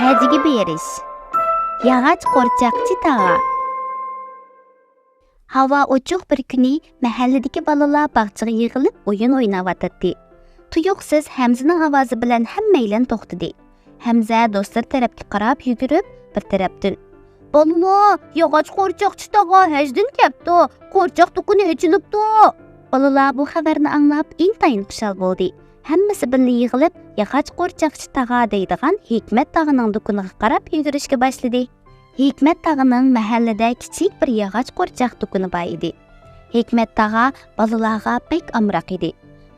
Həcigi beriş. Yağaç qorçaqçı tağa. Hava ochuq bir kuni mahalladagi balalar bog'chaga yig'ilib o'yin o'ynayotdi. Tuyuqsiz Hamzaning ovozi bilan hammaylar to'xtadi. Hamza do'stlar tarafga qarab yugurib, bir tarafdan "Balalar, yog'och qo'rchoqchi tog'a hajdan kelibdi. Qo'rchoq do'koni ochilibdi." Balalar bu xabarni anglab intayin xushal bo'ldi. Hammasi birga yig'ilib, yog'och qo'rchoqchi tog'a deydigan Hikmat tog'ining do'koniga qarab yugurishga boshladi. Hikmat tog'ining mahallada kichik bir yog'och qo'rchoq do'koni bor edi. Hikmat tog'a balalarga pek amroq edi.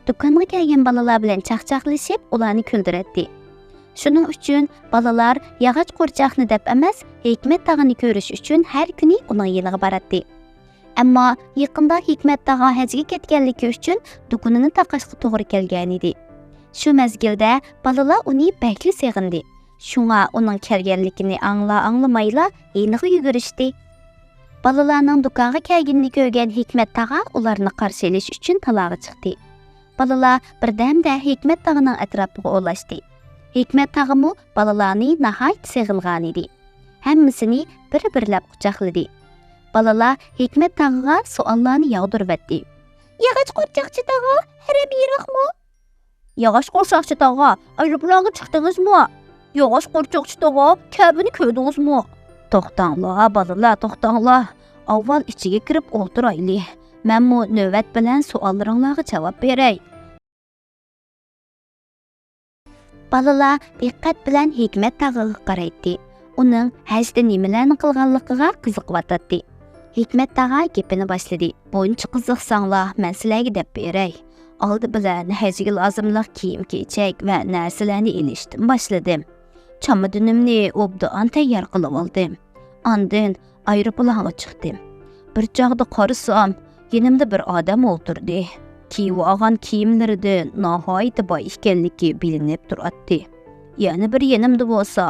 Do'konga kelgan balalar bilan chaqchaqlashib, ularni kuldiradi. Shuning uchun balalar yog'och qo'rchoqni deb emas, Hikmat tog'ini ko'rish uchun har kuni uning yoniga boradi. Ammo yaqinda Hikmat tog'a hajga ketganligi uchun do'konini taqashga to'g'ri kelgan edi. Shu mezgilda balalar uni bakli seg'indi. Shunga uning kelganligini anglamayla yeniga yugurishdi. Balalarning do'konga kelganini ko'rgan Hikmat tog'a ularni qarshi olish uchun taloga chiqdi. Balalar birdamda Hikmat tog'ining atrofiga o'lashdi. Hikmat tog'imi balalarni nahayt seg'ilgan edi. Hammasini bir-birlab quchoqladi. Balalar Hikmat tog'iga savollarni yog'diribdi. "Yog'och qo'rchoqchi tog'a, harab yiroqmi?" "Yog'och qo'rchoqchi tog'a, aeroplanga chiqdingizmi?" "Yog'och qo'rchoqchi tog'a, kabini ko'rdingizmi?" "To'xtanglar, balalar, to'xtanglar. Avval ichiga kirib o'tirayli. Men bu navbat bilan savollaringizga javob beray." Balalar diqqat bilan Hikmat tog'iga qaraydi. Uning hajda nimalarni qilganligiga qiziqib. Hikmat tog'a gapini boshladi. "Buncha qiziqsanglar, men sizlarga deb beray. Oldi bilan hajga lozimliq kiyim-kechak va narsalarni ilishdan boshladim. Chamadonimni obdan tayyor qilib oldim. Ondan aeroplanga chiqdim. Bir chog'da qarasam, yonimda bir odam o'tirdi. Kiyib olgan kiyimlaridan nihoyat boy ekanligi bilinib turibdi. Yana bir yonimda bo'lsa,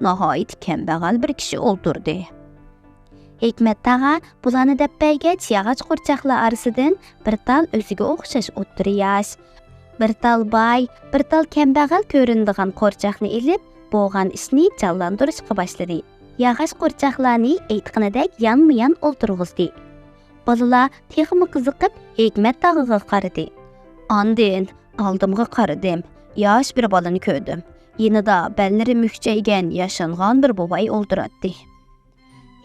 nihoyat kambag'al bir kishi o'tirdi." Hikmat tog'a bularni deb bergach, yog'och qo'rchoqlar orasidan bir tal o'ziga o'xshash o'ttir yosh, bir tal boy, bir tal kambag'al ko'rinadigan qo'rchoqni ilib, bo'lgan ishni jonlantirishga boshladi. Yog'och qo'rchoqlarni aytganidek yonma-yon o'ltirg'izdi. Balalar texmi qiziqib Hikmat tog'iga qaradi. Ondan oldimga qaradim. Yosh bir bolani ko'rdim. Yanida ballari mukchaygan, yashangan bir bobay o'ltiradi.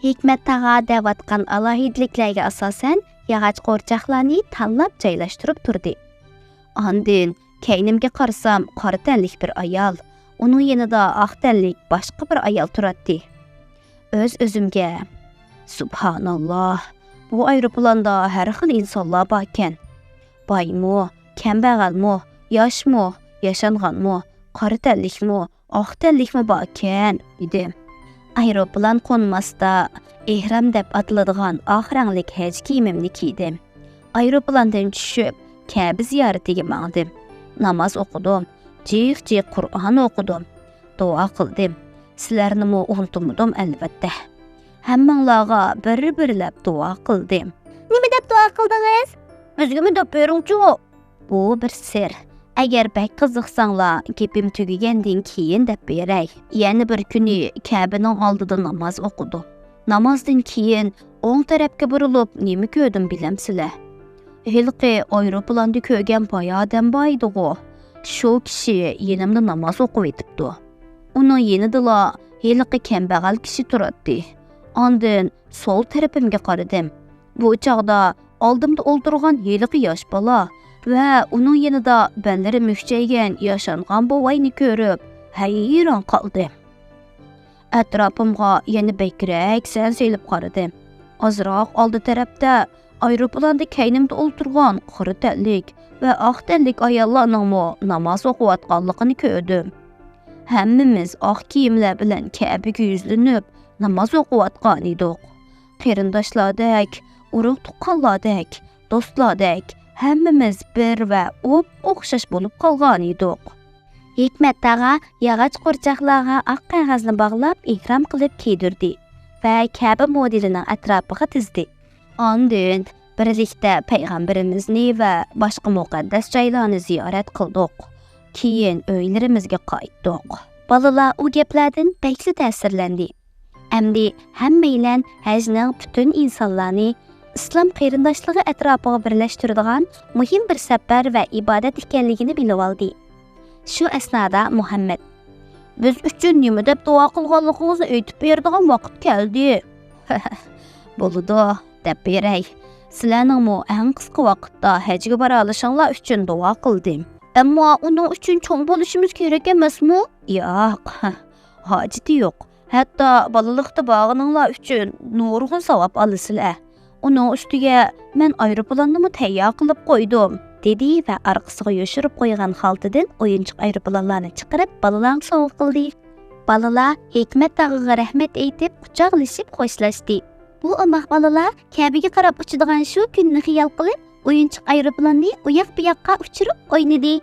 Hikmat tog'a davatgan alohidliklarga asosan yog'och qo'rchoqlarni tanlab joylashtirib turdi. Ondan keynimga qarasam, qora tanlik bir ayol, uning yanida oq tanlik boshqa bir ayol turadi. O'z-o'zimga, subhanalloh, bu aeroplanda har xil insonlar bor ekan. Boymi, kambag'almi, yoshmi, yashanganmi, qora tanlikmi, oq tanlikmi bor ekan, dedim. Aeroplan qo'nmasda ehram deb atiladigan oq ranglik haj kiyimimni kiydim. Aeroplandan tushib, Ka'ba ziyoratiga bordim. Namoz o'qidim, jiq-jiq Qur'on o'qidim, duo qildim. Sizlarni unutmadim albatta. Hammanglarga bir-birlab duo qildim. "Nima deb duo qildingiz? Bizga deb bering-chi?" "Bu bir sir. Agar bak qiziqsanglar, gapim tugagandan keyin deb beray. Yana bir kuni Ka'baning oldida namoz o'qidim. Namozdan keyin o'ng tarafga burilib, nima ko'rdim bilamsizlar? Hilqi aeroplanda ko'rgan boy odam bor edi-ku. Shu kishi yonimda namoz o'qib etibdi. Uning yonida hilqi kambag'al kishi turadi. Ondan sol tarafimga qaradim. Bu chog'da oldimda o'ltirgan hilqi yosh bola va uning yanida ballari mukchaygan, yashangan bovayni ko'rib, hayron qoldim. Atrofimga yana bekrak sansilib qaradim. Ozroq oldi tarafda aeroplanda keynimda o'ltirgan qora tanlik va oq tanlik ayollarning namoz o'qiyotganligini ko'rdim. Hammamiz oq kiyimlar bilan Ka'baga yuzlanib namoz o'qiyotgan edik. Qarindoshlardek, urug' tuqqanlardek, do'stlardek hammamiz bir va o'xshash bo'lib qolgan edik. Hikmat tog'a yog'och qo'rchoqlarga oq qog'ozni bog'lab, ihrom qilib kiydirdi va Ka'ba modelining atrofiga tizdi. Ondan birlikda payg'ambarimizni va boshqa muqaddas joylarni ziyorat qildik. Keyin uylarimizga qaytdik. Balalar u gaplardan bəkli təsirləndi. Əmdi həmməylə həcnin bütün insanlarını İslam qeyrindaşlığı ətrafıga birləşdirdigan mühim bir səfər və ibadət ikənligini bilib aldı. Şu əsnada Muhammed: "Biz üçün nima deb duo qilganligimizni aytib beradigan vaqt keldi." "Bo'ladi, deb beray. Sizlarningmi eng qisqa vaqtda hajga bora olishinglar uchun duo qildim. Ammo uning uchun cho'ng bo'lishimiz kerak emasmi?" "Yo'q, hojati yo'q. Hatto bolalikda bag'ininglar uchun nurg'un savob olasizlar. Uning ustiga men aeroplanni tayyor qilib qo'ydim", dedi va orqasiga yoshirib qo'ygan xaltadan o'yinchiq aeroplanlarni chiqarib balalarga sovg'a qildi. Balalar Hikmat tog'iga rahmat aytib quchoqlashib xo'shlashdi. Bu amaq balalar Kabaga qarab uchadigan shu kunni xiyol qilib, o'yinchiq aeroplanni u yoq bu yoqqa uchirib o'ynadi.